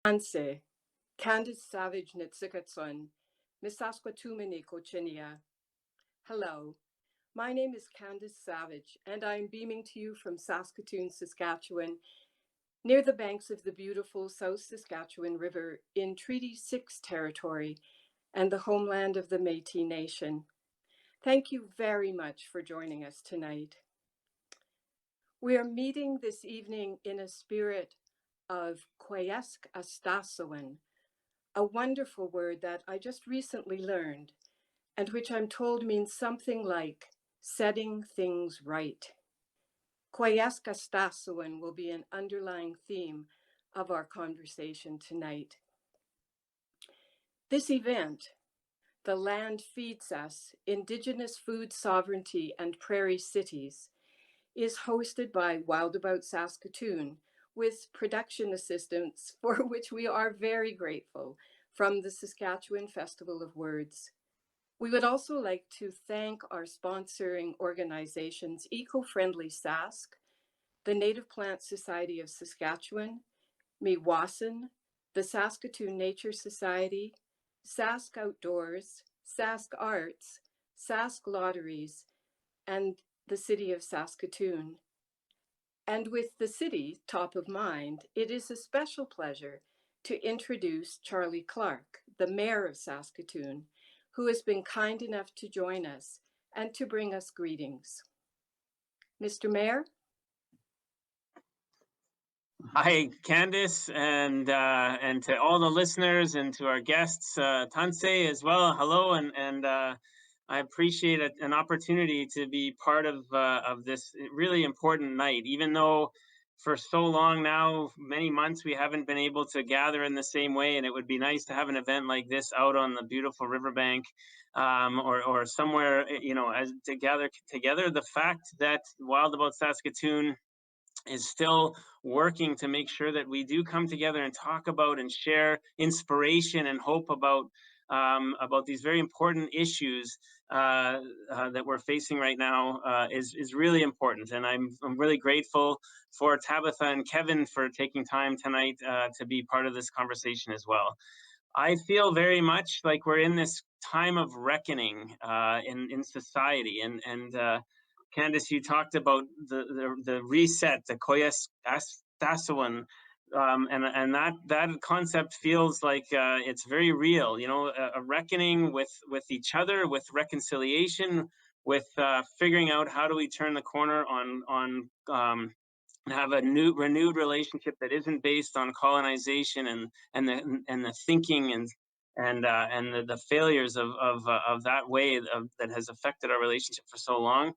Anse, Candace Savage Nitsikatsun, Misaskwatumini Kochinia. Hello, my name is Candace Savage, and I am beaming to you from Saskatoon, Saskatchewan, near the banks of the beautiful South Saskatchewan River in Treaty 6 territory and the homeland of the Métis Nation. Thank you very much for joining us tonight. We are meeting this evening in a spirit of Kwayesk Astasawan, a wonderful word that I just recently learned, and which I'm told means something like setting things right. Kwayesk Astasawan will be an underlying theme of our conversation tonight. This event, The Land Feeds Us, Indigenous Food Sovereignty and Prairie Cities, is hosted by Wild About Saskatoon, with production assistance for which we are very grateful from the Saskatchewan Festival of Words. We would also like to thank our sponsoring organizations, Eco-Friendly Sask, the Native Plant Society of Saskatchewan, Meewasin, the Saskatoon Nature Society, Sask Outdoors, Sask Arts, Sask Lotteries, and the City of Saskatoon. And with the city top of mind, it is a special pleasure to introduce Charlie Clark, the Mayor of Saskatoon, who has been kind enough to join us and to bring us greetings. Mr. Mayor? Hi, Candace, and to all the listeners and to our guests, Tansei as well. Hello, and I appreciate an opportunity to be part of this really important night. Even though for so long now, many months, we haven't been able to gather in the same way, and it would be nice to have an event like this out on the beautiful riverbank, or somewhere, as to gather together. The fact that Wild About Saskatoon is still working to make sure that we do come together and talk about and share inspiration and hope about these very important issues that we're facing right now is really important. And I'm really grateful for Tabitha and Kevin for taking time tonight to be part of this conversation as well. I feel very much like we're in this time of reckoning in society, and Candace, you talked about the reset, the Koyas Tasawan, and that concept feels like it's very real. A reckoning with each other, with reconciliation, with figuring out how do we turn the corner on have a renewed relationship that isn't based on colonization and the thinking and the failures of that way that has affected our relationship for so long.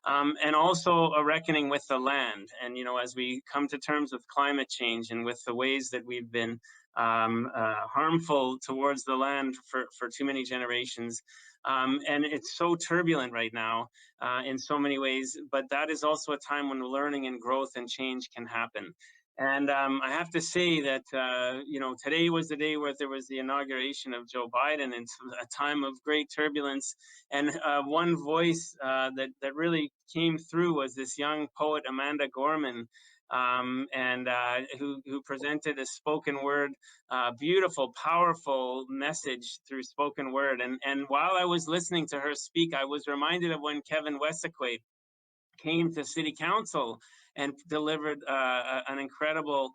And also a reckoning with the land. And, as we come to terms with climate change and with the ways that we've been harmful towards the land for too many generations. And it's so turbulent right now in so many ways, but that is also a time when learning and growth and change can happen. And I have to say that, today was the day where there was the inauguration of Joe Biden. It's a time of great turbulence. And one voice that really came through was this young poet, Amanda Gorman, who presented a spoken word, beautiful, powerful message through spoken word. And while I was listening to her speak, I was reminded of when Kevin Wesequate came to City Council and delivered an incredible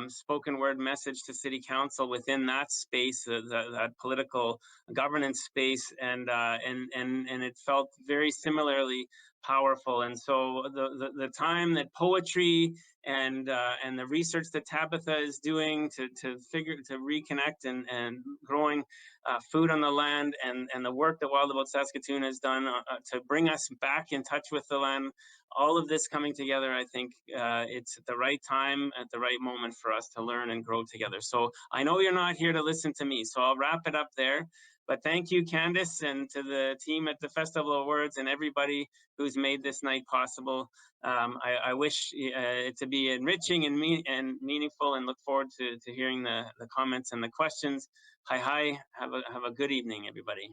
spoken word message to City Council within that space, that political governance space, and it felt very similarly powerful. And so the time that poetry and the research that Tabitha is doing to reconnect and growing food on the land, and the work that Wild About Saskatoon has done to bring us back in touch with the land, all of this coming together, I think it's at the right time, at the right moment for us to learn and grow together. So I know you're not here to listen to me, so I'll wrap it up there. But thank you, Candace, and to the team at the Festival of Words and everybody who's made this night possible. I wish it to be enriching and meaningful, and look forward to hearing the comments and the questions. Hi, have a good evening, everybody.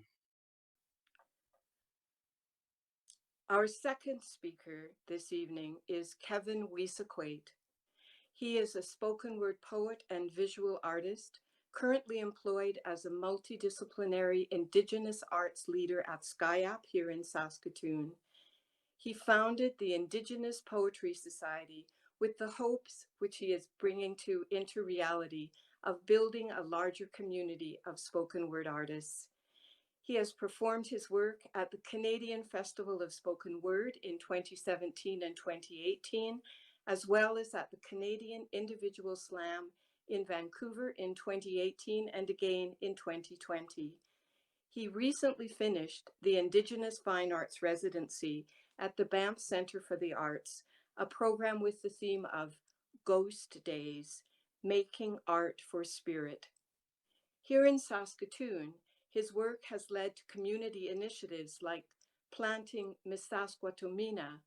Our second speaker this evening is Kevin Wesequate. He is a spoken word poet and visual artist, currently employed as a multidisciplinary Indigenous arts leader at SCIAP here in Saskatoon. He founded the Indigenous Poetry Society with the hopes, which he is bringing into reality, of building a larger community of spoken word artists. He has performed his work at the Canadian Festival of Spoken Word in 2017 and 2018, as well as at the Canadian Individual Slam in Vancouver in 2018 and again in 2020. He recently finished the Indigenous Fine Arts Residency at the Banff Centre for the Arts, a program with the theme of Ghost Days, Making Art for Spirit. Here in Saskatoon, his work has led to community initiatives like planting Missaskwatomina,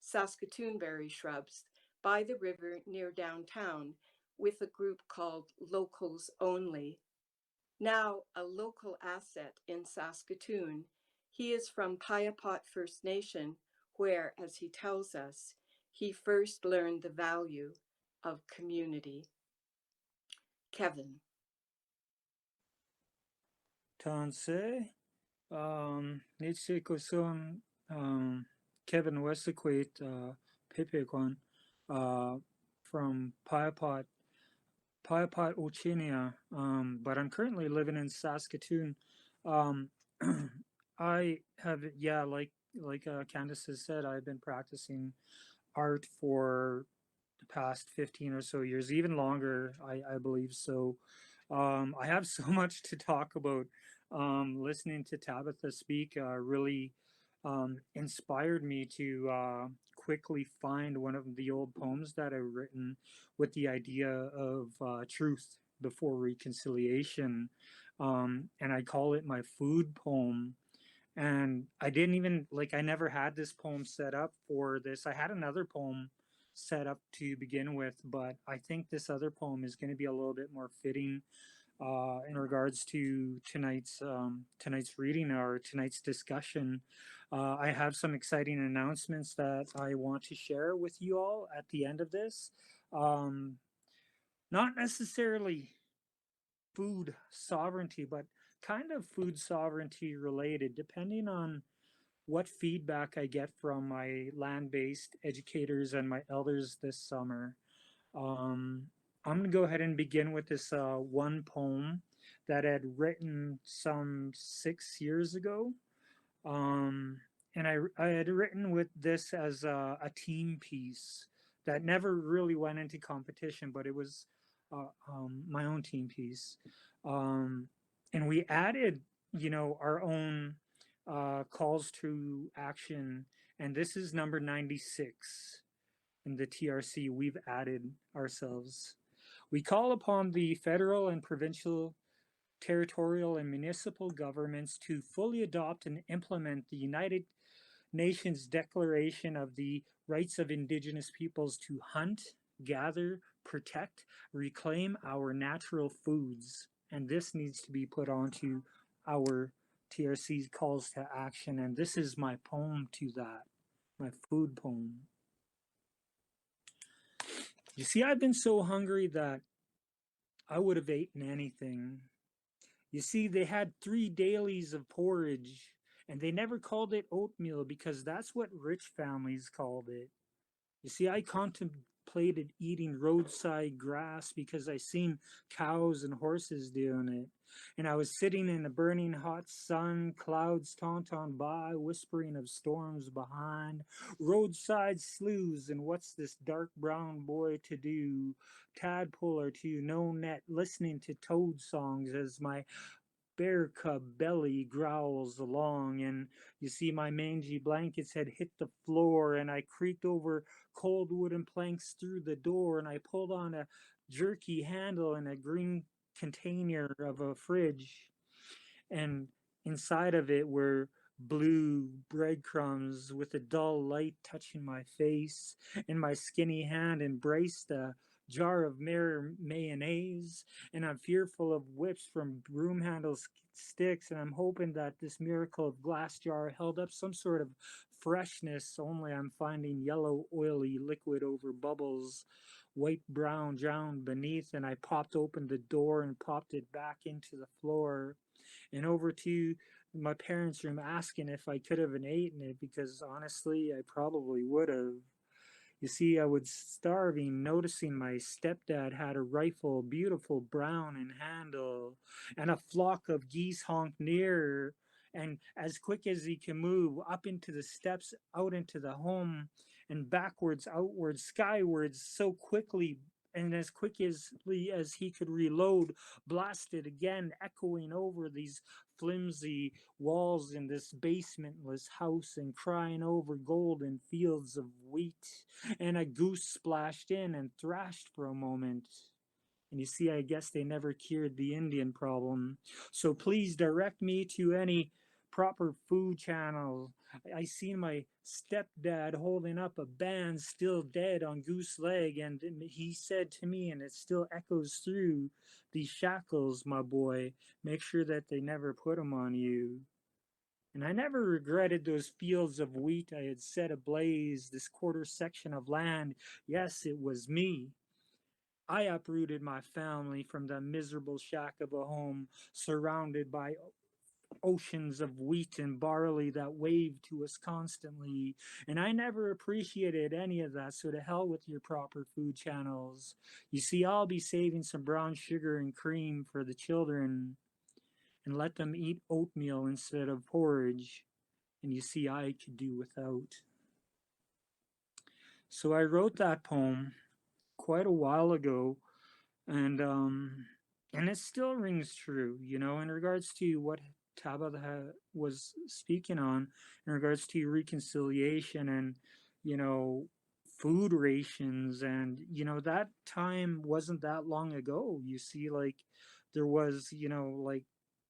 Saskatoonberry shrubs, by the river near downtown with a group called Locals Only. Now a local asset in Saskatoon, he is from Piapot First Nation, where, as he tells us, he first learned the value of community. Kevin. Tanse, Nitsi Kosun, Kevin Westaquate, Pipekwan, from Piapot, Ochinia, but I'm currently living in Saskatoon. I have, yeah, like Candace has said, I've been practicing art for the past 15 or so years, even longer, I believe. So I have so much to talk about. Listening to Tabitha speak really inspired me to quickly find one of the old poems that I've written with the idea of truth before reconciliation. And I call it my food poem. And I didn't even, like, I never had this poem set up for this. I had another poem set up to begin with, but I think this other poem is going to be a little bit more fitting in regards to tonight's reading or tonight's discussion. I have some exciting announcements that I want to share with you all at the end of this. Not necessarily food sovereignty, but kind of food sovereignty related, depending on what feedback I get from my land-based educators and my elders this summer. I'm going to go ahead and begin with this one poem that I had written some 6 years ago. And I had written with this as a team piece that never really went into competition, but it was my own team piece. And we added, our own calls to action. And this is number 96 in the TRC. We've added ourselves. We call upon the federal and provincial, territorial, and municipal governments to fully adopt and implement the United Nations Declaration of the Rights of Indigenous Peoples to hunt, gather, protect, reclaim our natural foods. And this needs to be put onto our TRC's calls to action. And this is my poem to that, my food poem. You see, I've been so hungry that I would have eaten anything. You see, they had 3 dailies of porridge, and they never called it oatmeal because that's what rich families called it. You see, I contemplated eating roadside grass because I seen cows and horses doing it. And I was sitting in the burning hot sun, clouds tauntaun by, whispering of storms behind, roadside sloughs, and what's this dark brown boy to do? Tadpole or two, no net, listening to toad songs as my bear cub belly growls along, and you see my mangy blankets had hit the floor, and I creaked over cold wooden planks through the door, and I pulled on a jerky handle in a green container of a fridge, and inside of it were blue breadcrumbs with a dull light touching my face, and my skinny hand embraced a jar of mayonnaise, and I'm fearful of whips from broom handles sticks, and I'm hoping that this miracle of glass jar held up some sort of freshness, only I'm finding yellow oily liquid over bubbles. white brown drowned beneath, and I popped open the door and popped it back into the floor and over to my parents' room asking if I could have eaten it, because honestly I probably would have. You see, I was starving, noticing my stepdad had a rifle, beautiful brown in handle, and a flock of geese honked near. And as quick as he can move, up into the steps, out into the home, and backwards, outwards, skywards, so quickly and as quickly as he could reload, blasted again, echoing over these flimsy walls in this basementless house and crying over golden fields of wheat. And a goose splashed in and thrashed for a moment. And you see, I guess they never cured the Indian problem. So please direct me to any proper food channel. I seen my stepdad holding up a band still dead on Goose Leg, and he said to me, and it still echoes through, these shackles, my boy, make sure that they never put them on you. And I never regretted those fields of wheat I had set ablaze, this quarter section of land. Yes, it was me. I uprooted my family from the miserable shack of a home, surrounded by oceans of wheat and barley that waved to us constantly. And I never appreciated any of that, so to hell with your proper food channels. You see, I'll be saving some brown sugar and cream for the children and let them eat oatmeal instead of porridge. And you see, I could do without. So I wrote that poem quite a while ago, and it still rings true, you know, in regards to what Tabitha was speaking on, in regards to reconciliation and, you know, food rations. And, you know, that time wasn't that long ago. You see, like, there was, you know, like,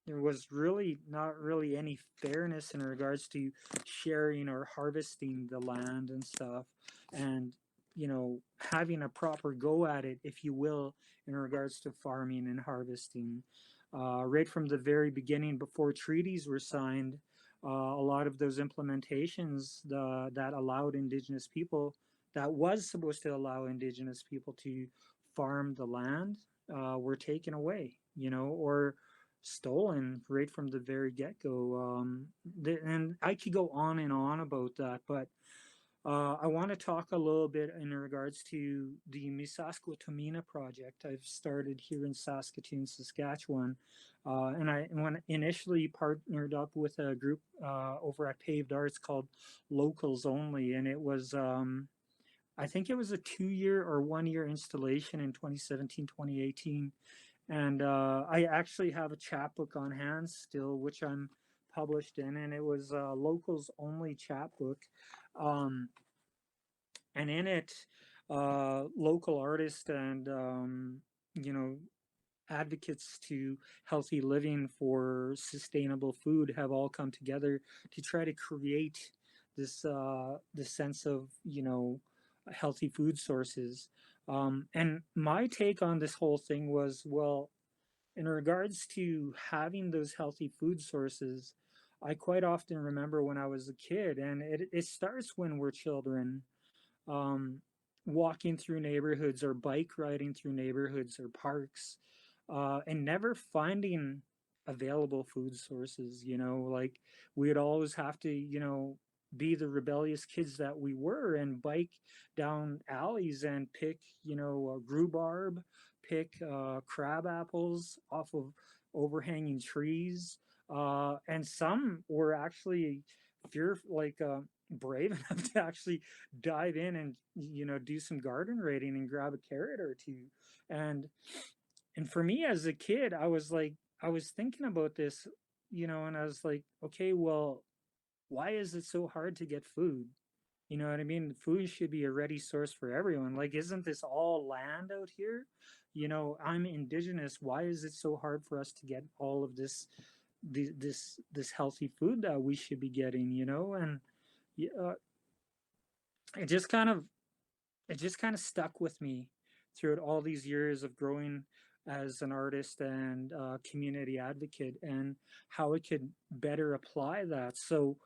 there was really not really any fairness in regards to sharing or harvesting the land and stuff. And, you know, having a proper go at it, if you will, in regards to farming and harvesting. Right from the very beginning, before treaties were signed, a lot of those implementations that allowed Indigenous people, that was supposed to allow Indigenous people to farm the land, were taken away, you know, or stolen right from the very get-go. And I could go on and on about that, but I want to talk a little bit in regards to the Misaskwatomina project I've started here in Saskatoon, Saskatchewan. And I initially partnered up with a group over at Paved Arts called Locals Only. And it was, I think it was a 2-year or 1-year installation in 2017, 2018. And I actually have a chapbook on hand still, which I'm published in, and it was a Locals Only chapbook. And in it, local artists and, you know, advocates to healthy living for sustainable food have all come together to try to create this sense of, you know, healthy food sources. And my take on this whole thing was, well, in regards to having those healthy food sources, I quite often remember when I was a kid, and it starts when we're children, um, walking through neighborhoods or bike riding through neighborhoods or parks, and never finding available food sources. You know, like we'd always have to, you know, be the rebellious kids that we were and bike down alleys and pick, you know, rhubarb, pick crab apples off of overhanging trees. And some were actually brave enough to actually dive in and, you know, do some garden raiding and grab a carrot or two. And for me as a kid, I was like, I was thinking about this, you know, and I was like, okay, well, why is it so hard to get food? You know what I mean? Food should be a ready source for everyone. Like, isn't this all land out here? You know, I'm Indigenous. Why is it so hard for us to get all of this healthy food that we should be getting? You know, and uh, it just kind of stuck with me throughout all these years of growing as an artist and community advocate, and how I could better apply that. So,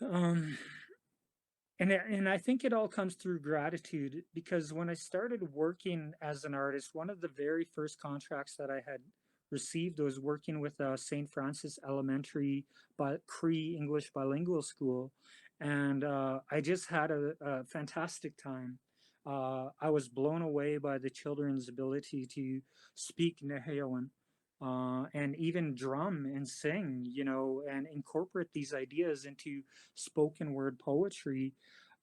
um, And I think it all comes through gratitude, because when I started working as an artist, one of the very first contracts that I had received was working with St. Francis Elementary Cree English Bilingual School, and I just had a fantastic time. I was blown away by the children's ability to speak Neheowan, and even drum and sing, and incorporate these ideas into spoken word poetry.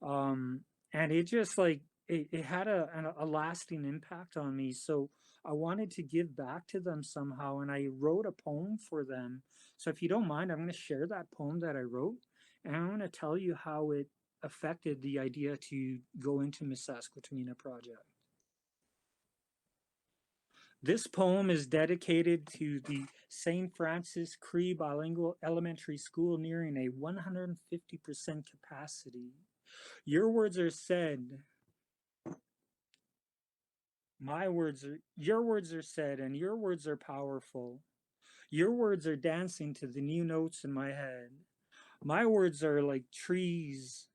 um, and it just like it had a lasting impact on me. So I wanted to give back to them somehow, and I wrote a poem for them. So if you don't mind, I'm going to share that poem that I wrote, and I'm going to tell you how it affected the idea to go into Miss Saskatoon project. This poem is dedicated to the St. Francis Cree Bilingual Elementary School nearing a 150% capacity. Your words are said, your words are said, and your words are powerful. Your words are dancing to the new notes in my head. My words are like trees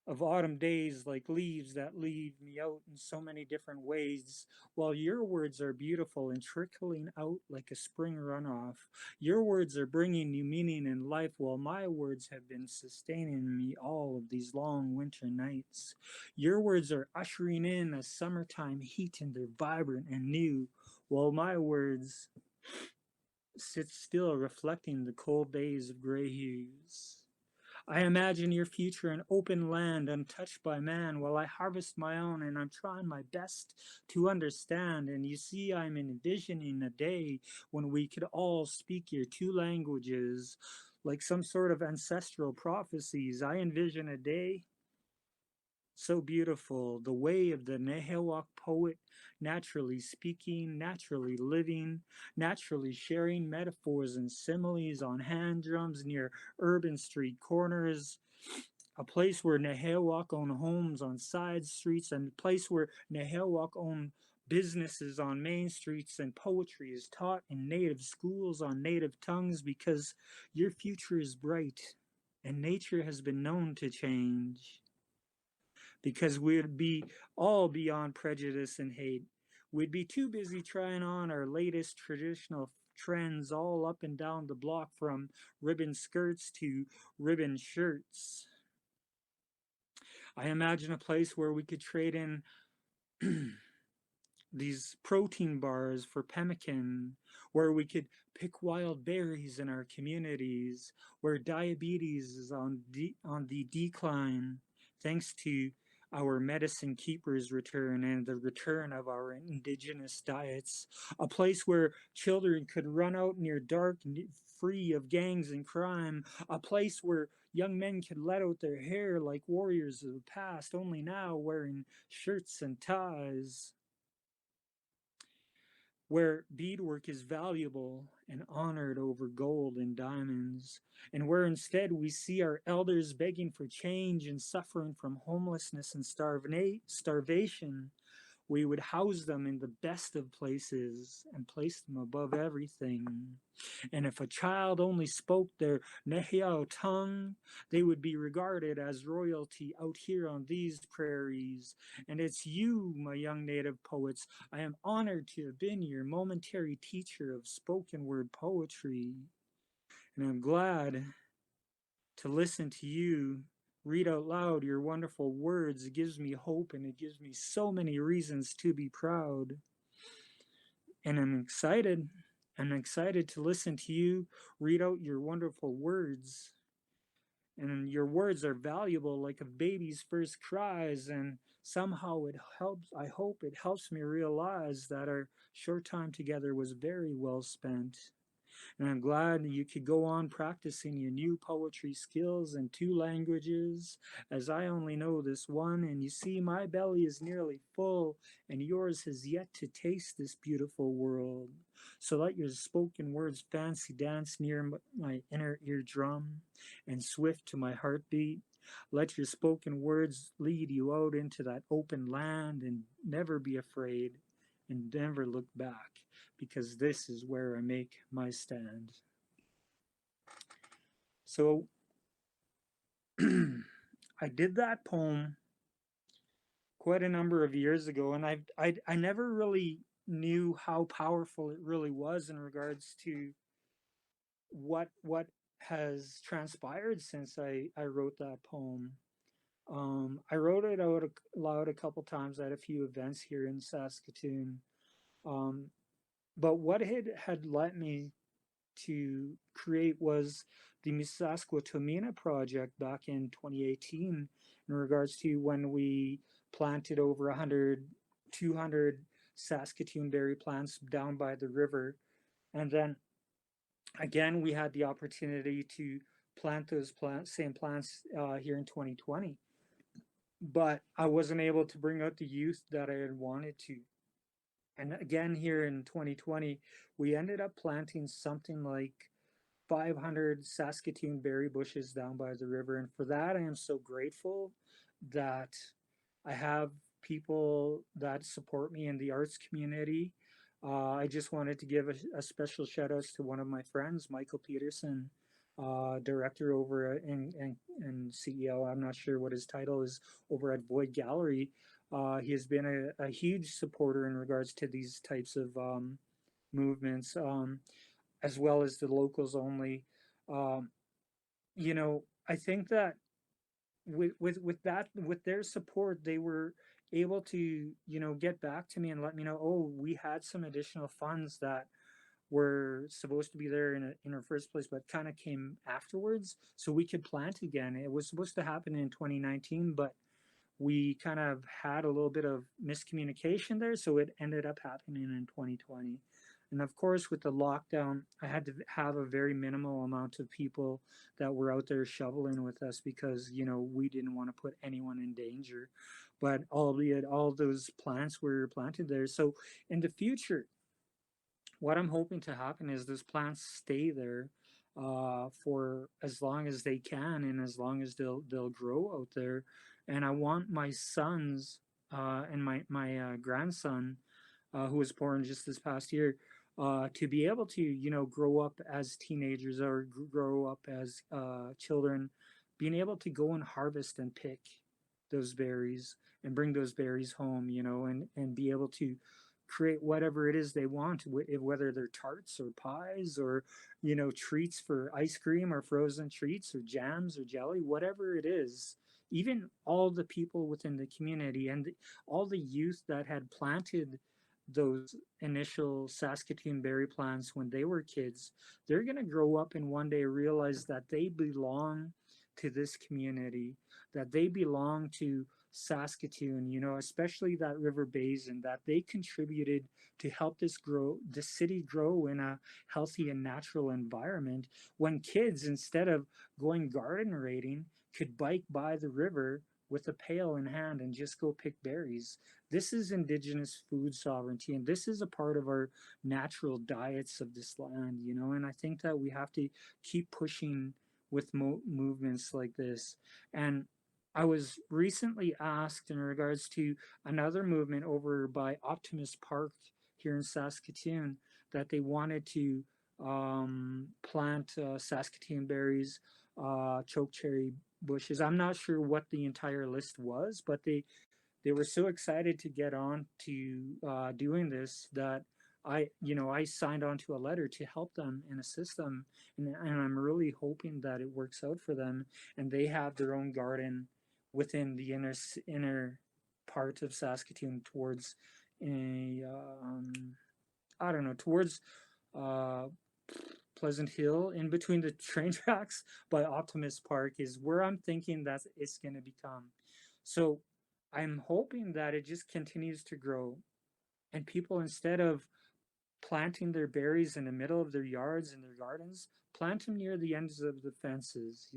of autumn days, like leaves that leave me out in so many different ways, while your words are beautiful and trickling out like a spring runoff. Your words are bringing new meaning in life, while my words have been sustaining me all of these long winter nights. Your words are ushering in a summertime heat, and they're vibrant and new, while my words sit still, reflecting the cold days of gray hues. I imagine your future an open land untouched by man, while I harvest my own, and I'm trying my best to understand. And you see, I'm envisioning a day when we could all speak your two languages, like some sort of ancestral prophecies. I envision a day so beautiful, the way of the Nehewak poet, naturally speaking, naturally living, naturally sharing metaphors and similes on hand drums near urban street corners, a place where Nehewak own homes on side streets, and a place where Nehewak own businesses on main streets, and poetry is taught in native schools on native tongues, because your future is bright and nature has been known to change, because we'd be all beyond prejudice and hate. We'd be too busy trying on our latest traditional trends all up and down the block, from ribbon skirts to ribbon shirts. I imagine a place where we could trade in these protein bars for pemmican, where we could pick wild berries in our communities, where diabetes is on the decline thanks to our medicine keepers return and the return of our indigenous diets, a place where children could run out near dark, free of gangs and crime, a place where young men could let out their hair like warriors of the past, only now wearing shirts and ties, where beadwork is valuable and honored over gold and diamonds, and where instead we see our elders begging for change and suffering from homelessness and starvation. We would house them in the best of places and place them above everything. And if a child only spoke their Nehiao tongue, they would be regarded as royalty out here on these prairies. And it's you, my young native poets. I am honored to have been your momentary teacher of spoken word poetry. And I'm glad to listen to you read out loud your wonderful words. It gives me hope, and it gives me so many reasons to be proud. And I'm excited to listen to you read out your wonderful words. And your words are valuable like a baby's first cries, and somehow it helps, I hope it helps me realize that our short time together was very well spent. And I'm glad you could go on practicing your new poetry skills in two languages, as I only know this one. And you see, my belly is nearly full, and yours has yet to taste this beautiful world. So let your spoken words fancy dance near my inner eardrum and swift to my heartbeat. Let your spoken words lead you out into that open land, and never be afraid and never look back, because this is where I make my stand. So I did that poem quite a number of years ago, and I never really knew how powerful it really was in regards to what has transpired since I wrote that poem. I wrote it out loud a couple times at a few events here in Saskatoon. Um, but what had led me to create was the Musaskwatomina project back in 2018 in regards to when we planted over 100, 200 Saskatoon berry plants down by the river. And then again, we had the opportunity to plant those same plants here in 2020. But I wasn't able to bring out the youth that I had wanted to. And again, here in 2020, we ended up planting something like 500 Saskatoon berry bushes down by the river. And for that, I am so grateful that I have people that support me in the arts community. I just wanted to give a special shout out to one of my friends, Michael Peterson, director over and CEO. I'm not sure what his title is over at Void Gallery. He has been a huge supporter in regards to these types of movements. As well as the locals only. Um, I think that with their support, they were able to get back to me and let me know, oh, we had some additional funds that were supposed to be there in our first place, but kind of came afterwards, so we could plant again. It was supposed to happen in 2019, but we kind of had a little bit of miscommunication there, so it ended up happening in 2020. And of course, with the lockdown, I had to have a very minimal amount of people that were out there shoveling with us because, we didn't want to put anyone in danger. But albeit all those plants were planted there. So in the future, what I'm hoping to happen is those plants stay there for as long as they can and as long as they'll grow out there. And I want my sons and my grandson, who was born just this past year, to be able to grow up as teenagers or grow up as children, being able to go and harvest and pick those berries and bring those berries home, and be able to create whatever it is they want, whether they're tarts or pies or treats for ice cream or frozen treats or jams or jelly, whatever it is. Even all the people within the community and all the youth that had planted those initial Saskatoon berry plants when they were kids, they're going to grow up and one day realize that they belong to this community, that they belong to Saskatoon, especially that river basin, that they contributed to help this city grow in a healthy and natural environment. When kids, instead of going garden raiding, could bike by the river with a pail in hand and just go pick berries. This is Indigenous food sovereignty, and this is a part of our natural diets of this land, and I think that we have to keep pushing with movements like this. And I was recently asked in regards to another movement over by Optimist Park here in Saskatoon that they wanted to plant Saskatoon berries, chokecherry bushes. I'm not sure what the entire list was, but they were so excited to get on to doing this that I signed on to a letter to help them and assist them, and I'm really hoping that it works out for them and they have their own garden within the inner part of Saskatoon towards a I don't know, towards uh, Pleasant Hill, in between the train tracks by Optimist Park is where I'm thinking that it's going to become. So I'm hoping that it just continues to grow and people, instead of planting their berries in the middle of their yards and their gardens, plant them near the ends of the fences,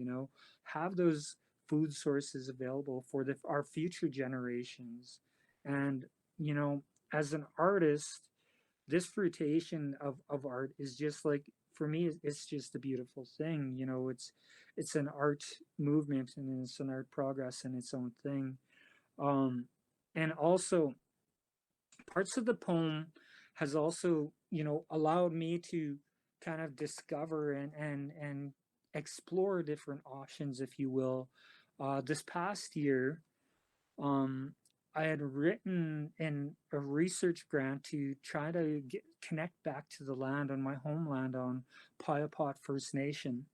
have those food sources available for our future generations. And, as an artist, this fruitation of art is just like, for me, it's just a beautiful thing. It's an art movement and it's an art progress in its own thing. And also parts of the poem has also allowed me to kind of discover and explore different options, if you will, This past year, I had written in a research grant to try to connect back to the land on my homeland on Piapot First Nation.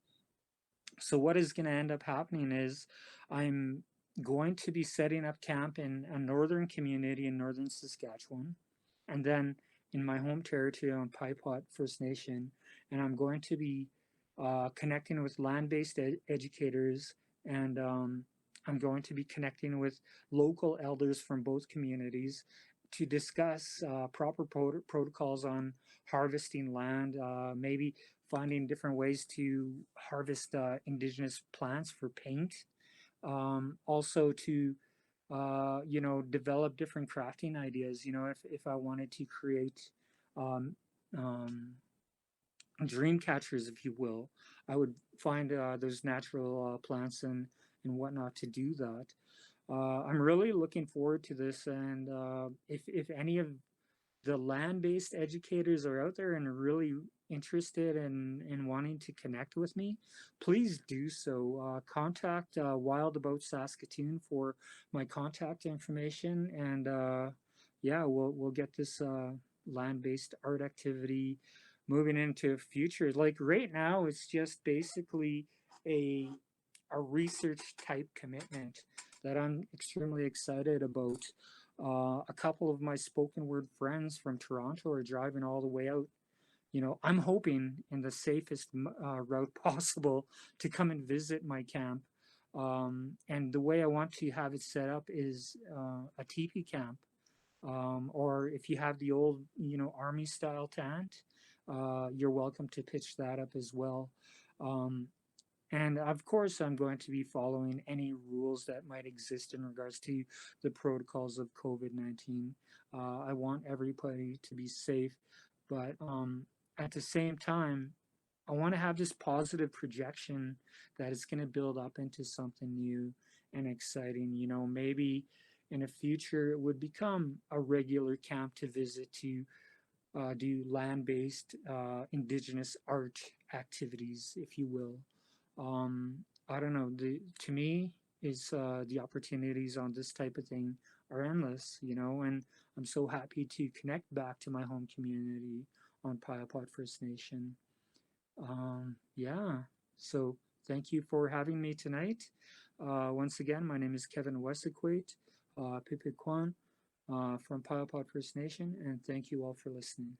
So what is going to end up happening is I'm going to be setting up camp in a northern community in northern Saskatchewan, and then in my home territory on Piapot First Nation, and I'm going to be connecting with land-based educators, and I'm going to be connecting with local elders from both communities to discuss proper protocols on harvesting land, maybe finding different ways to harvest indigenous plants for paint. Also to develop different crafting ideas. If I wanted to create um, um, dream catchers, if you will, I would find those natural plants and whatnot to do that. I'm really looking forward to this, and if any of the land-based educators are out there and are really interested in wanting to connect with me, please do so. Contact Wild About Saskatoon for my contact information, and yeah, we'll get this land-based art activity moving into future. Like right now, it's just basically a research type commitment that I'm extremely excited about. A couple of my spoken word friends from Toronto are driving all the way out. I'm hoping in the safest route possible to come and visit my camp. And the way I want to have it set up is a teepee camp. Or if you have the old, army style tent, you're welcome to pitch that up as well. Um, and of course, I'm going to be following any rules that might exist in regards to the protocols of COVID-19. I want everybody to be safe, but at the same time, I want to have this positive projection that it's going to build up into something new and exciting. Maybe in the future it would become a regular camp to visit to do land-based indigenous art activities, if you will. I don't know. To me, is the opportunities on this type of thing are endless, and I'm so happy to connect back to my home community on Piapot First Nation. Yeah, so thank you for having me tonight. Once again, my name is Kevin Wesequate, Pipikwan from Piapot First Nation, and thank you all for listening.